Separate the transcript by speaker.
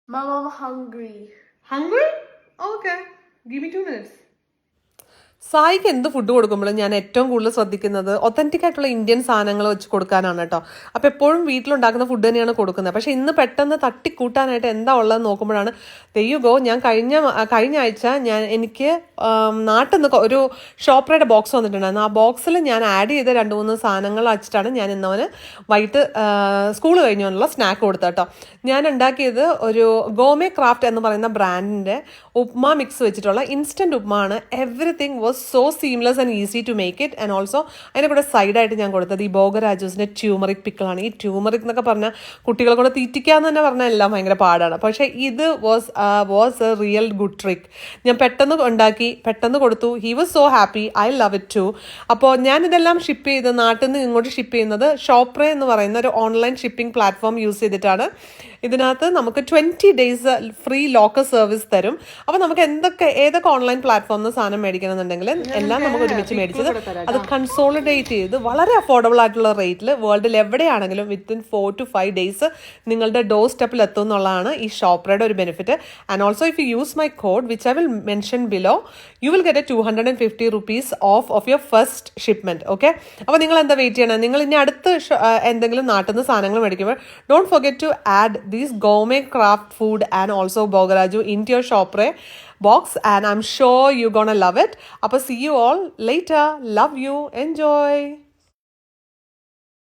Speaker 1: Mom, I'm hungry.
Speaker 2: Hungry? Okay. Give me 2 minutes. സായിക്ക് എന്ത് food കൊടുക്കുമ്പോഴും ഞാൻ ഏറ്റവും കൂടുതൽ ശ്രദ്ധിക്കുന്നത് ഒത്തൻറ്റിക് ആയിട്ടുള്ള ഇന്ത്യൻ സാധനങ്ങൾ വെച്ച് കൊടുക്കാനാണ് കേട്ടോ. അപ്പോൾ എപ്പോഴും വീട്ടിലുണ്ടാക്കുന്ന ഫുഡ് തന്നെയാണ് കൊടുക്കുന്നത്. പക്ഷേ ഇന്ന് പെട്ടെന്ന് തട്ടിക്കൂട്ടാനായിട്ട് എന്താ ഉള്ളതെന്ന് നോക്കുമ്പോഴാണ് തെയ്യുഗോ ഞാൻ കഴിഞ്ഞ ആഴ്ച എനിക്ക് നാട്ടിൽ നിന്ന് ഒരു ഷോപ്പറയുടെ ബോക്സ് വന്നിട്ടുണ്ടായിരുന്നു. ആ ബോക്സിൽ ഞാൻ ആഡ് ചെയ്ത 2-3 സാധനങ്ങൾ വെച്ചിട്ടാണ് ഞാൻ ഇന്നവന് വൈകിട്ട് സ്കൂൾ കഴിഞ്ഞുള്ള സ്നാക്ക് കൊടുത്തത് കേട്ടോ. ഞാൻ ഉണ്ടാക്കിയത് ഒരു ഗോമേ ക്രാഫ്റ്റ് എന്ന് പറയുന്ന ബ്രാൻഡിൻ്റെ ഉപ്മാ മിക്സ് വെച്ചിട്ടുള്ള ഇൻസ്റ്റൻറ്റ് ഉപ്മാ ആണ്. Everything was so seamless and easy to make it. And also അതിൻ്റെ കൂടെ സൈഡായിട്ട് ഞാൻ കൊടുത്തത് ഈ ബോഗരാജൂസിൻ്റെ ട്യൂമറിക് പിക്കിളാണ്. ഈ ട്യൂമറിക് എന്നൊക്കെ പറഞ്ഞാൽ കുട്ടികളെ കൊണ്ട് തീറ്റിക്കാന്ന് തന്നെ പറഞ്ഞാൽ എല്ലാം ഭയങ്കര പാടാണ്. പക്ഷേ ഇത് was a real good trick. ഞാൻ പെട്ടെന്ന് ഉണ്ടാക്കി, പെട്ടെന്ന് കൊടുത്തു. He was so happy. I love it too. അപ്പോൾ ഞാനിതെല്ലാം ഷിപ്പ് ചെയ്ത് നാട്ടിൽ നിന്ന് ഇങ്ങോട്ട് ഷിപ്പ് ചെയ്യുന്നത് ഷോപ്രേ എന്ന് പറയുന്ന ഒരു ഓൺലൈൻ ഷിപ്പിംഗ് പ്ലാറ്റ്ഫോം യൂസ് ചെയ്തിട്ടാണ്. ഇതിനകത്ത് നമുക്ക് 20 days ഫ്രീ ലോക്കർ സർവീസ് തരും. അപ്പോൾ നമുക്ക് ഏതൊക്കെ ഓൺലൈൻ പ്ലാറ്റ്ഫോമിൽ സാധനം മേടിക്കണമെന്നുണ്ടെങ്കിൽ എല്ലാം നമുക്ക് ഒരുമിച്ച് മേടിച്ചത് അത് കൺസോളിഡേറ്റ് ചെയ്ത് വളരെ അഫോർഡബിൾ ആയിട്ടുള്ള റേറ്റിൽ വേൾഡിൽ എവിടെയാണെങ്കിലും വിത്തിൻ 4 to 5 days നിങ്ങളുടെ ഡോർ സ്റ്റെപ്പിൽ എത്തും എന്നുള്ളതാണ് ഈ ഷോപ്രയുടെ ഒരു benefit. And also if you use my code which I will mention below you will get 250 rupees of your first shipment. Okay, അപ്പോൾ നിങ്ങൾ എന്താ വെയിറ്റ് ചെയ്യണം? നിങ്ങൾ ഇനി അടുത്ത് എന്തെങ്കിലും നാട്ടിൽ നിന്ന് സാധനങ്ങൾ മേടിക്കുമ്പോൾ don't forget to add these gourmet craft food and also Bogaraju into your Shopre box, and I'm sure you're gonna love it. Appa see you all later. Love you. Enjoy.